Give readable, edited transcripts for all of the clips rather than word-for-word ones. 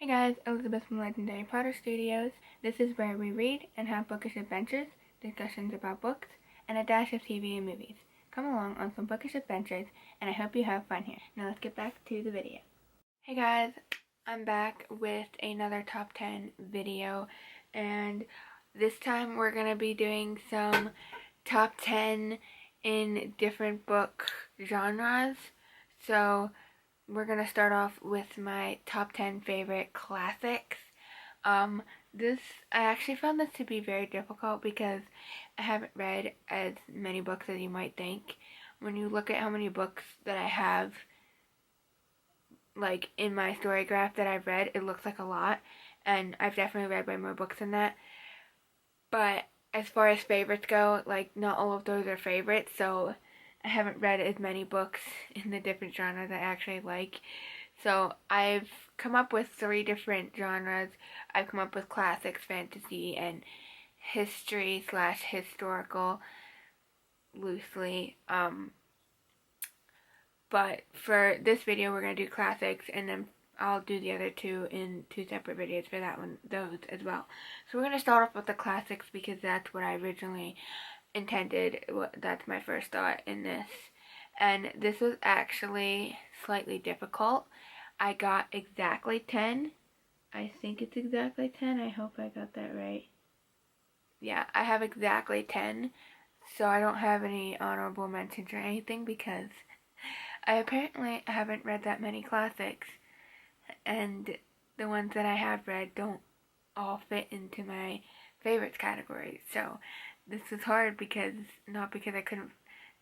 Hey guys, Elisabeth from Legendary Potter Studios. This is where we read and have bookish adventures, discussions about books, and a dash of TV and movies. Come along on some bookish adventures, and I hope you have fun here. Now let's get back to the video. Hey guys, I'm back with another top 10 video, and this time we're going to be doing some top 10 in different book genres. So we're gonna start off with my top 10 favorite classics. I actually found this to be very difficult because I haven't read as many books as you might think. When you look at how many books that I have, like, in my story graph that I've read, it looks like a lot, and I've definitely read way more books than that. But as far as favorites go, like, not all of those are favorites, so I haven't read as many books in the different genres I actually like. So I've come up with 3 different genres. I've come up with classics, fantasy, and history/historical, loosely. But for this video, we're going to do classics, and then I'll do the other 2 in 2 separate videos for those as well. So we're going to start off with the classics because that's what I originally intended. That's my first thought in this, and this was actually slightly difficult. I got exactly 10. I think it's exactly 10. I hope I got that right. Yeah, I have exactly 10, so I don't have any honorable mentions or anything because I apparently haven't read that many classics, and the ones that I have read don't all fit into my favorites category. So this was hard not because I couldn't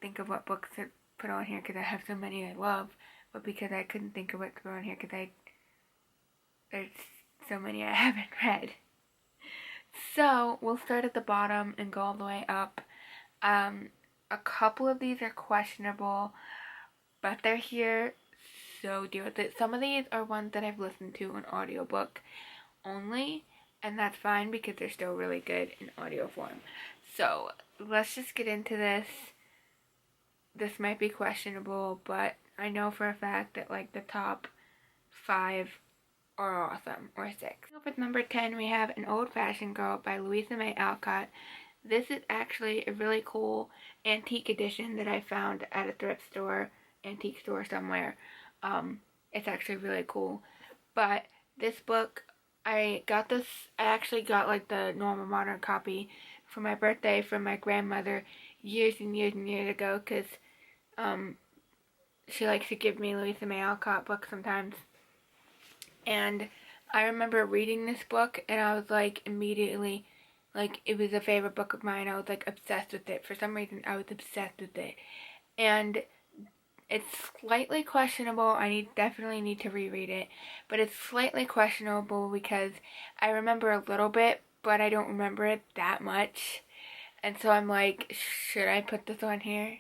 think of what books to put on here because I have so many I love, but because I couldn't think of what to put on here because there's so many I haven't read. So we'll start at the bottom and go all the way up. A couple of these are questionable, but they're here, so deal with it. Some of these are ones that I've listened to on audiobook only, and that's fine because they're still really good in audio form. So let's just get into this. This might be questionable, but I know for a fact that like the top 5 are awesome, or 6. With number 10, we have An Old-Fashioned Girl by Louisa May Alcott. This is actually a really cool antique edition that I found at a thrift store, antique store somewhere. It's actually really cool. But this book, I actually got like the normal modern copy for my birthday from my grandmother years and years and years ago because she likes to give me Louisa May Alcott books sometimes. And I remember reading this book and I was like immediately, like it was a favorite book of mine. I was like obsessed with it. For some reason I was obsessed with it. And it's slightly questionable. I definitely need to reread it, but it's slightly questionable because I remember a little bit, but I don't remember it that much. And so I'm like, should I put this on here?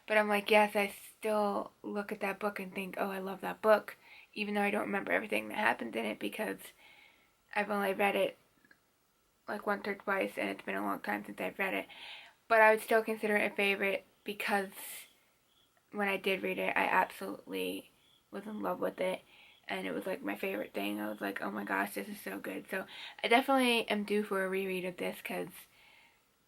But I'm like, yes, I still look at that book and think, oh, I love that book, even though I don't remember everything that happened in it because I've only read it like once or twice and it's been a long time since I've read it. But I would still consider it a favorite because when I did read it, I absolutely was in love with it, and it was like my favorite thing. I was like, oh my gosh, this is so good. So I definitely am due for a reread of this because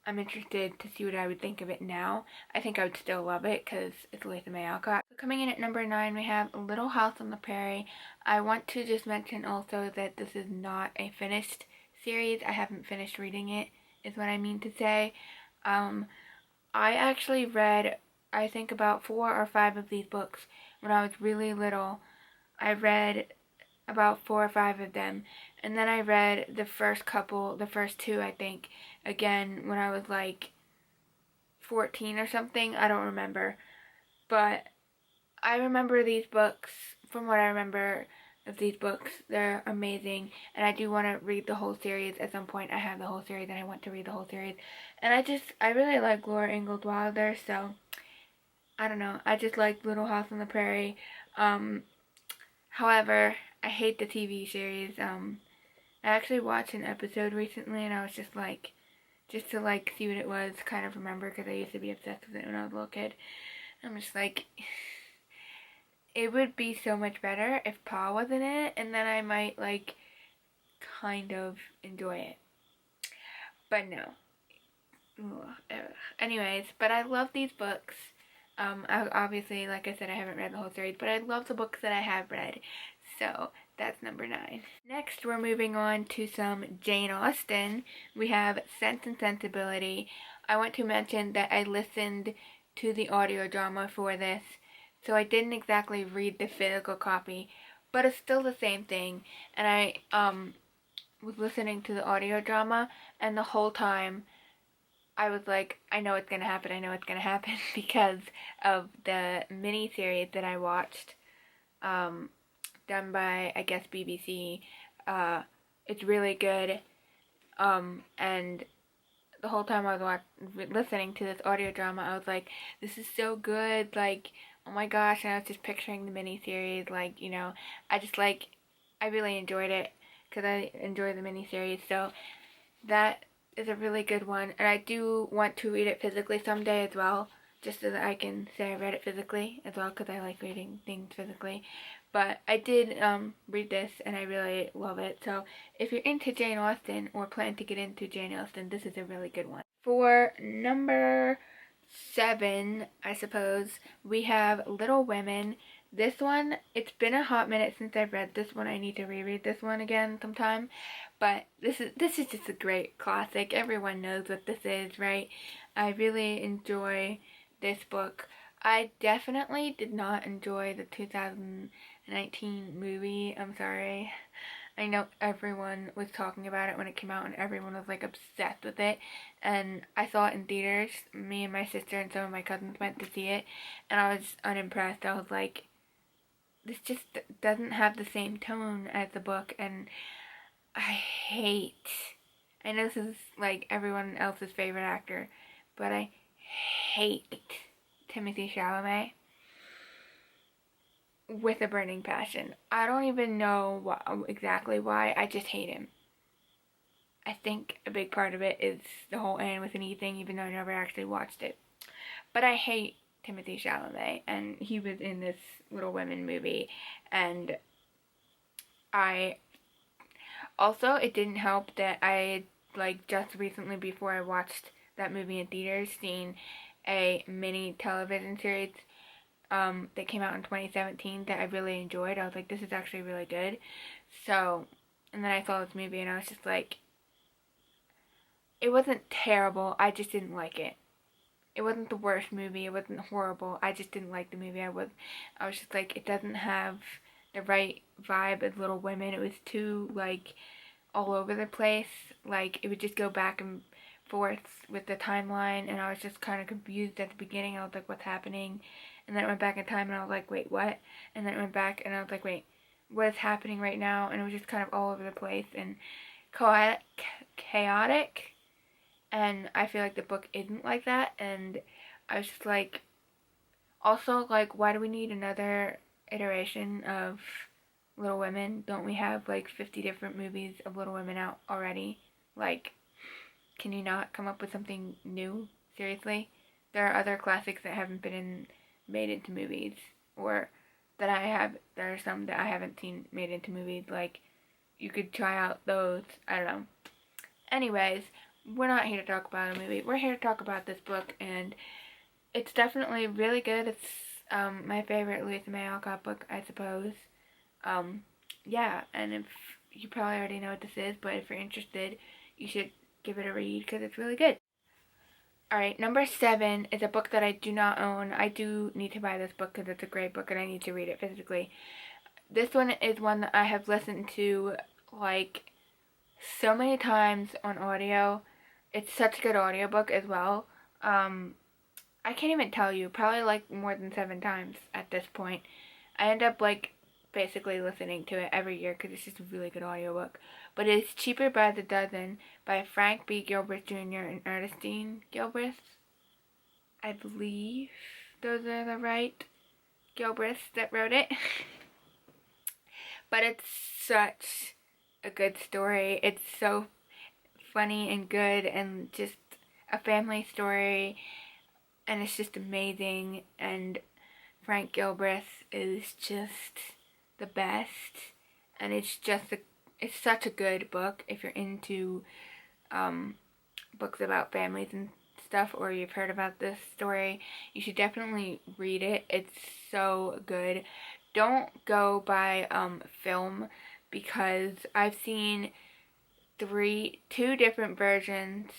I'm interested to see what I would think of it now. I think I would still love it because it's Louisa May Alcott. So coming in at number 9, we have Little House on the Prairie. I want to just mention also that this is not a finished series. I haven't finished reading it, is what I mean to say. I actually read, I think, about 4 or 5 of these books when I was really little. I read about 4 or 5 of them, and then I read the first 2 I think, again when I was like 14 or something. I don't remember, but I remember these books. From what I remember of these books, they're amazing, and I do want to read the whole series at some point. I have the whole series and I want to read the whole series, and I really like Laura Ingalls Wilder, so I don't know, I just like Little House on the Prairie. However, I hate the TV series. I actually watched an episode recently and I was just to like see what it was, kind of remember, because I used to be obsessed with it when I was a little kid. I'm just like, it would be so much better if Paul was in it, and then I might like kind of enjoy it. But no. Anyways, but I love these books. Obviously, like I said, I haven't read the whole series, but I love the books that I have read. So that's number 9. Next, we're moving on to some Jane Austen. We have Sense and Sensibility. I want to mention that I listened to the audio drama for this, so I didn't exactly read the physical copy, but it's still the same thing. And I was listening to the audio drama, and the whole time I was like, I know it's gonna happen, because of the mini-series that I watched, done by, I guess, BBC. It's really good, and the whole time I was listening to this audio drama, I was like, this is so good, like, oh my gosh, and I was just picturing the mini-series, like, I really enjoyed it, because I enjoy the mini-series, so that is a really good one, and I do want to read it physically someday as well, just so that I can say I read it physically as well, because I like reading things physically. But I did read this, and I really love it. So if you're into Jane Austen or plan to get into Jane Austen, this is a really good one. For number 7, I suppose, we have Little Women. This one, it's been a hot minute since I've read this one. I need to reread this one again sometime. But this is just a great classic. Everyone knows what this is, right? I really enjoy this book. I definitely did not enjoy the 2019 movie. I'm sorry. I know everyone was talking about it when it came out, and everyone was like obsessed with it. And I saw it in theaters. Me and my sister and some of my cousins went to see it, and I was unimpressed. I was like, this just doesn't have the same tone as the book, and I know this is like everyone else's favorite actor, but I hate Timothée Chalamet with a burning passion. I don't even know exactly why, I just hate him. I think a big part of it is the whole Anne with an E thing, even though I never actually watched it. But I hate Timothée Chalamet, and he was in this Little Women movie, and also, it didn't help that I had, just recently before I watched that movie in theaters, seen a mini television series that came out in 2017 that I really enjoyed. I was like, this is actually really good. So, and then I saw this movie and I was just like, it wasn't terrible, I just didn't like it. It wasn't the worst movie, it wasn't horrible, I just didn't like the movie. I was just like, it doesn't have the right vibe as Little Women. It was too, all over the place. It would just go back and forth with the timeline, and I was just kind of confused at the beginning. I was like, what's happening? And then it went back in time, and I was like, wait, what? And then it went back, and I was like, wait, what is happening right now? And it was just kind of all over the place and chaotic. And I feel like the book isn't like that, and I was just like, also, why do we need another iteration of Little Women? Don't we have 50 different movies of Little Women out already? Can you not come up with something new? Seriously? There are other classics that haven't been made into movies, or there are some that I haven't seen made into movies. You could try out those. I don't know. Anyways, we're not here to talk about a movie. We're here to talk about this book, and it's definitely really good. It's my favorite Louisa May Alcott book, I suppose. Yeah, and if you probably already know what this is, but if you're interested, you should give it a read because it's really good. Alright, number 7 is a book that I do not own. I do need to buy this book because it's a great book and I need to read it physically. This one is one that I have listened to so many times on audio. It's such a good audiobook as well. I can't even tell you, probably more than 7 times at this point. I end up basically listening to it every year because it's just a really good audiobook. But it's Cheaper by the Dozen by Frank B. Gilbreth Jr. and Ernestine Gilbreth. I believe those are the right Gilbreths that wrote it. But it's such a good story. It's so funny and good and just a family story, and it's just amazing, and Frank Gilbreth is just the best, and it's just It's such a good book if you're into books about families and stuff, or you've heard about this story. You should definitely read it. It's so good. Don't go by film, because I've seen two different versions.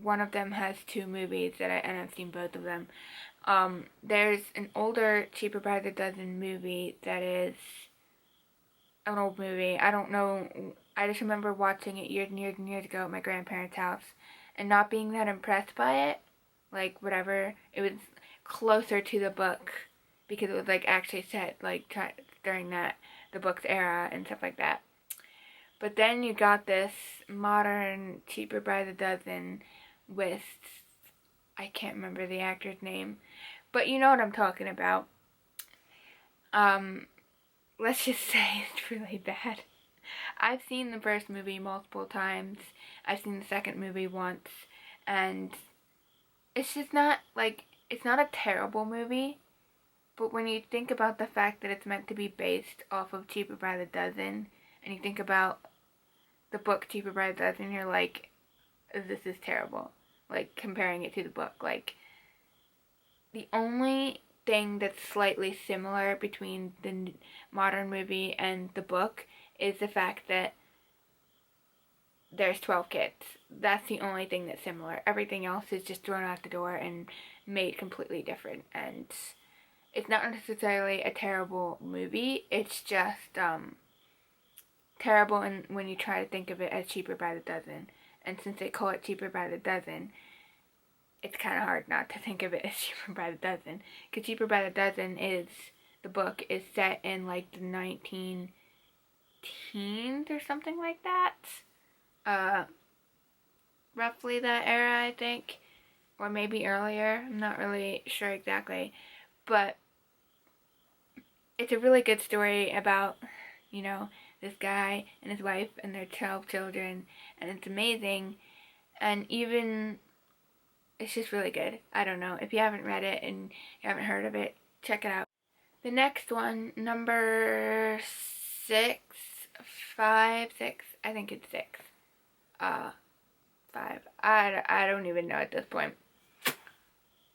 One of them has two movies and I've seen both of them. There's an older Cheaper by the Dozen movie that is an old movie. I don't know. I just remember watching it years and years and years ago at my grandparents' house and not being that impressed by it. Like, whatever. It was closer to the book because it was, like, actually set, like, during the book's era and stuff like that. But then you got this modern Cheaper by the Dozen with, I can't remember the actor's name, but you know what I'm talking about. Let's just say it's really bad. I've seen the first movie multiple times. I've seen the second movie once, and it's just not, like, it's not a terrible movie, but when you think about the fact that it's meant to be based off of Cheaper by the Dozen, and you think about the book Cheaper by the Dozen, you're like, this is terrible. Like, comparing it to the book. Like, the only thing that's slightly similar between the modern movie and the book is the fact that there's 12 kids. That's the only thing that's similar. Everything else is just thrown out the door and made completely different. And it's not necessarily a terrible movie. It's just terrible when you try to think of it as Cheaper by the Dozen. And since they call it Cheaper by the Dozen, it's kind of hard not to think of it as Cheaper by the Dozen. Because Cheaper by the Dozen the book is set in like the 19 teens or something like that. Roughly that era, I think. Or maybe earlier. I'm not really sure exactly. But it's a really good story about, this guy and his wife and their 12 children. And it's amazing. And even, it's just really good. I don't know. If you haven't read it and you haven't heard of it, check it out. The next one, number 6, 5, 6, I think it's 6. 5. I don't even know at this point.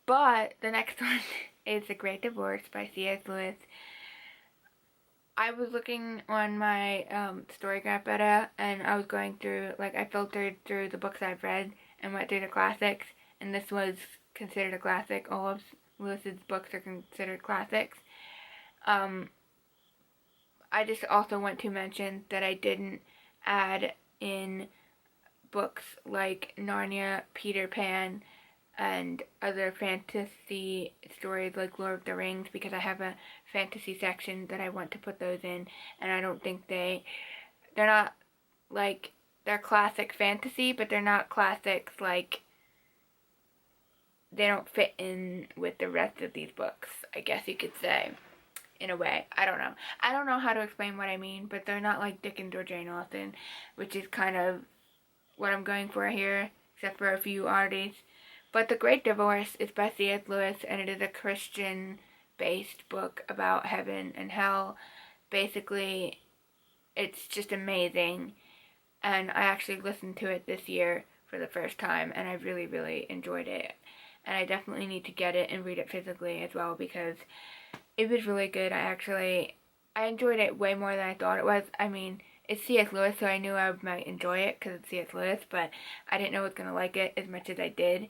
But the next one is The Great Divorce by C.S. Lewis. I was looking on my Storygraph beta, and I was going through, I filtered through the books I've read and went through the classics, and this was considered a classic. All of Lewis's books are considered classics. I just also want to mention that I didn't add in books like Narnia, Peter Pan, and other fantasy stories like Lord of the Rings, because I have a fantasy section that I want to put those in, and I don't think they're not, they're classic fantasy, but they're not classics, they don't fit in with the rest of these books, I guess you could say, in a way. I don't know how to explain what I mean, but they're not like Dickens or Jane Austen, which is kind of what I'm going for here, except for a few oddities. But The Great Divorce is by C.S. Lewis, and it is a Christian-based book about heaven and hell. Basically, it's just amazing, and I actually listened to it this year for the first time, and I really, really enjoyed it. And I definitely need to get it and read it physically as well, because it was really good. I enjoyed it way more than I thought it was. I mean, it's C.S. Lewis, so I knew I might enjoy it because it's C.S. Lewis, but I didn't know I was going to like it as much as I did,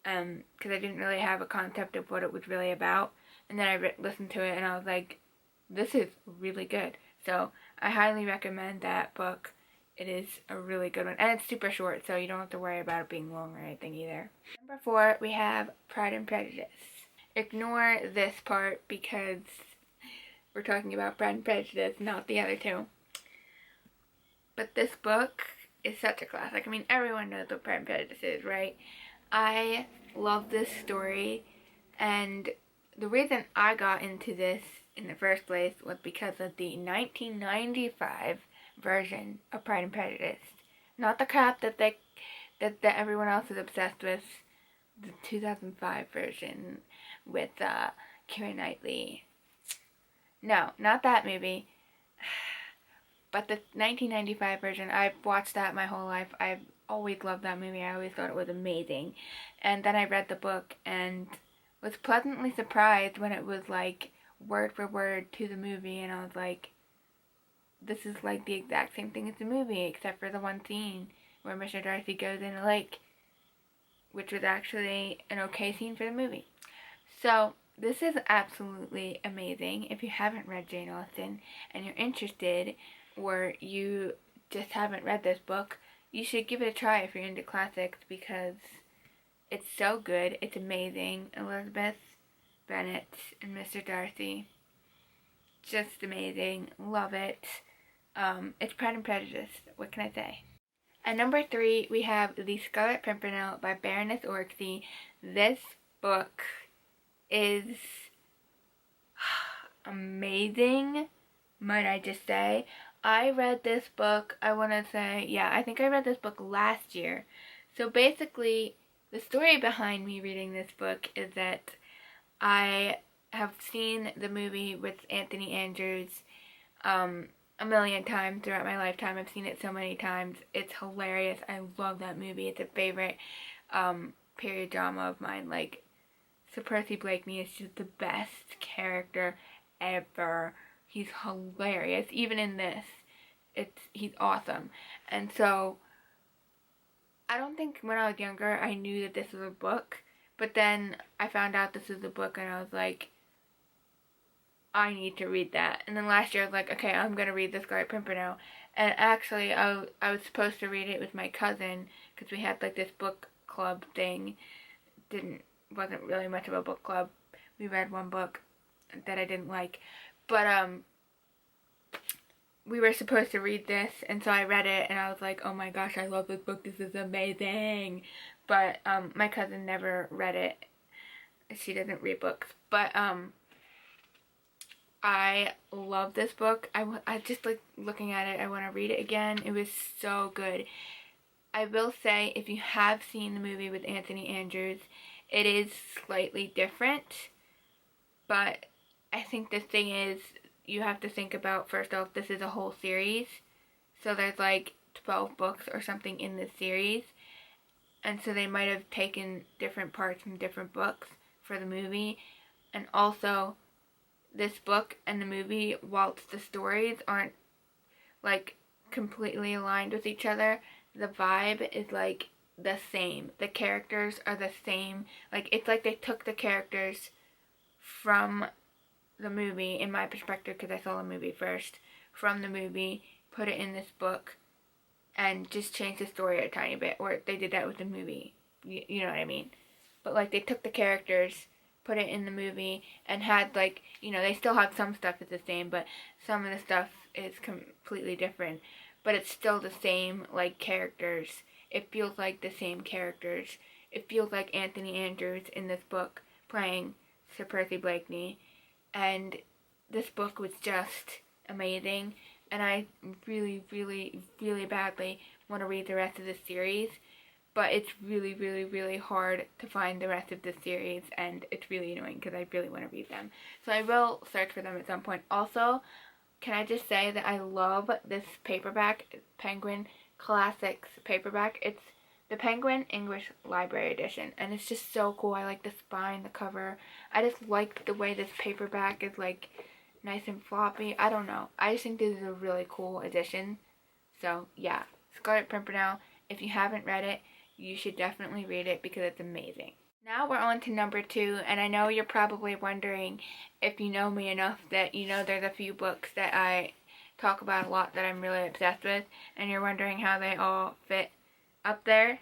because I didn't really have a concept of what it was really about. And then I listened to it, and I was like, this is really good. So I highly recommend that book. It is a really good one, and it's super short, so you don't have to worry about it being long or anything either. Number 4, we have Pride and Prejudice. Ignore this part because we're talking about Pride and Prejudice, not the other two. But this book is such a classic. I mean, everyone knows what Pride and Prejudice is, right? I love this story, and the reason I got into this in the first place was because of the 1995 version of Pride and Prejudice. Not the crap that everyone else is obsessed with. The 2005 version with Keira Knightley. No, not that movie. But the 1995 version, I've watched that my whole life. I've always loved that movie. I always thought it was amazing. And then I read the book and was pleasantly surprised when it was like word for word to the movie, and I was like, this is like the exact same thing as the movie, except for the one scene where Mr. Darcy goes in a lake, which was actually an okay scene for the movie. So this is absolutely amazing. If you haven't read Jane Austen and you're interested, or you just haven't read this book, you should give it a try if you're into classics, because it's so good. It's amazing. Elizabeth Bennet and Mr. Darcy, just amazing. Love it. It's Pride and Prejudice. What can I say? At number 3, we have The Scarlet Pimpernel by Baroness Orczy. This book is amazing, might I just say. I read this book, I think I read this book last year. So basically, the story behind me reading this book is that I have seen the movie with Anthony Andrews a million times throughout my lifetime. I've seen it so many times. It's hilarious. I love that movie. It's a favorite period drama of mine. Like, Sir Percy Blakeney is just the best character ever. He's hilarious. Even in this, he's awesome. And so, I don't think when I was younger I knew that this was a book, but then I found out this was a book and I was like, I need to read that. And then last year I was like, okay, I'm going to read The Scarlet Pimpernel. And actually, I was supposed to read it with my cousin, because we had like this book club thing. Wasn't really much of a book club. We read one book that I didn't like. But, we were supposed to read this, and so I read it, and I was like, oh my gosh, I love this book, this is amazing. But, my cousin never read it. She doesn't read books. But, I love this book. I just like looking at it. I want to read it again. It was so good. I will say, if you have seen the movie with Anthony Andrews, it is slightly different. But I think the thing is, you have to think about, first off, this is a whole series. So there's like 12 books or something in this series. And so they might have taken different parts from different books for the movie. And also, this book and the movie, whilst the stories aren't like completely aligned with each other, the vibe is like the same. The characters are the same. Like, it's like they took the characters from the movie, in my perspective, because I saw the movie first, from the movie, put it in this book, and just changed the story a tiny bit. Or they did that with the movie. You know what I mean? But like, they took the characters, put it in the movie, and had like, they still have some stuff that's the same, but some of the stuff is completely different. But it's still the same, like, characters. It feels like the same characters. It feels like Anthony Andrews in this book playing Sir Percy Blakeney. And this book was just amazing. And I really, really, really badly want to read the rest of the series. But it's really, really, really hard to find the rest of the series, and it's really annoying because I really want to read them. So I will search for them at some point. Also, can I just say that I love this paperback, Penguin Classics paperback. It's the Penguin English Library Edition, and it's just so cool. I like the spine, the cover. I just like the way this paperback is like nice and floppy. I don't know. I just think this is a really cool edition. So yeah, Scarlet Pimpernel. If you haven't read it, you should definitely read it because it's amazing. Now we're on to number 2, and I know you're probably wondering, if you know me enough, that you know there's a few books that I talk about a lot that I'm really obsessed with, and you're wondering how they all fit up there.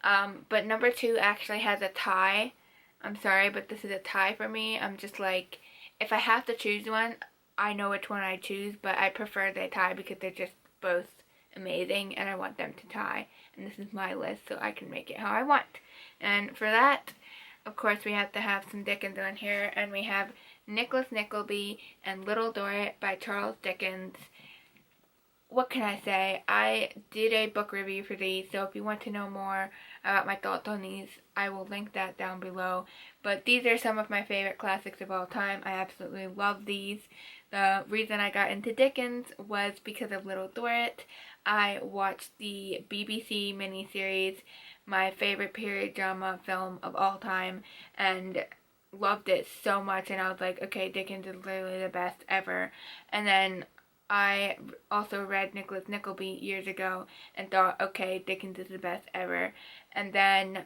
But number 2 actually has a tie. I'm sorry, but this is a tie for me. I'm just like, if I have to choose one, I know which one I choose, but I prefer they tie because they're just both amazing, and I want them to tie. And this is my list, so I can make it how I want. And for that, of course, we have to have some Dickens on here, and we have Nicholas Nickleby and Little Dorrit by Charles Dickens. What can I say? I did a book review for these, so if you want to know more about my thoughts on these, I will link that down below. But these are some of my favorite classics of all time. I absolutely love these. The reason I got into Dickens was because of Little Dorrit. I watched the BBC miniseries, my favorite period drama film of all time, and loved it so much, and I was like, okay, Dickens is literally the best ever. And then I also read Nicholas Nickleby years ago and thought, okay, Dickens is the best ever. And then,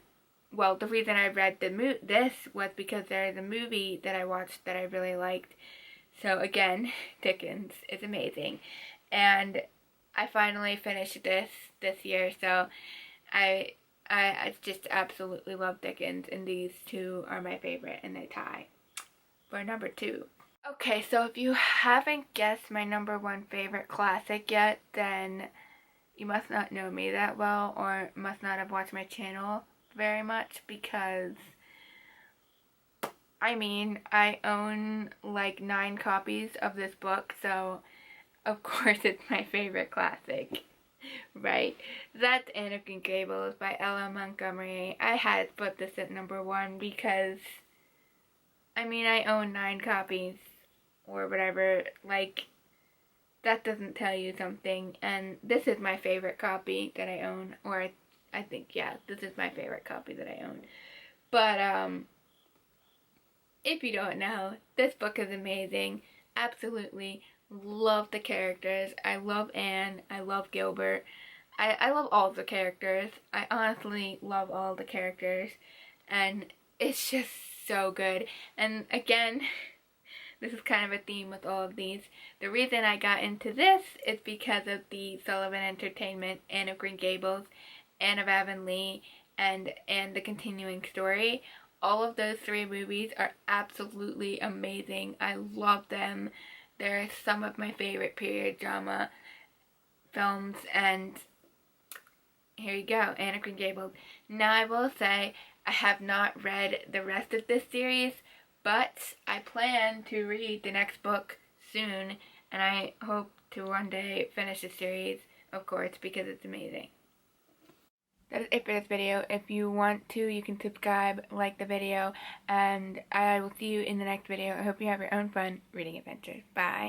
well, the reason I read this was because there is a movie that I watched that I really liked. So again, Dickens is amazing. And I finally finished this year, so I just absolutely love Dickens, and these two are my favorite, and they tie for number 2. Okay, so if you haven't guessed my number 1 favorite classic yet, then you must not know me that well, or must not have watched my channel very much, because I own like 9 copies of this book, so of course it's my favorite classic. Right, that's Anne of Green Gables by Ella Montgomery. I had to put this at number 1 because, I own 9 copies, or whatever, like, that doesn't tell you something, and this is my favorite copy that I own, or I think, yeah, this is my favorite copy that I own. But, if you don't know, this book is amazing. Absolutely love the characters. I love Anne. I love Gilbert. I love all the characters. I honestly love all the characters. And it's just so good. And again, this is kind of a theme with all of these. The reason I got into this is because of the Sullivan Entertainment, Anne of Green Gables, Anne of Avonlea, and the continuing story. All of those 3 movies are absolutely amazing. I love them. They're some of my favorite period drama films, and here you go, Anne of Green Gables. Now I will say, I have not read the rest of this series, but I plan to read the next book soon, and I hope to one day finish the series, of course, because it's amazing. That is it for this video. If you want to, you can subscribe, like the video, and I will see you in the next video. I hope you have your own fun reading adventures. Bye.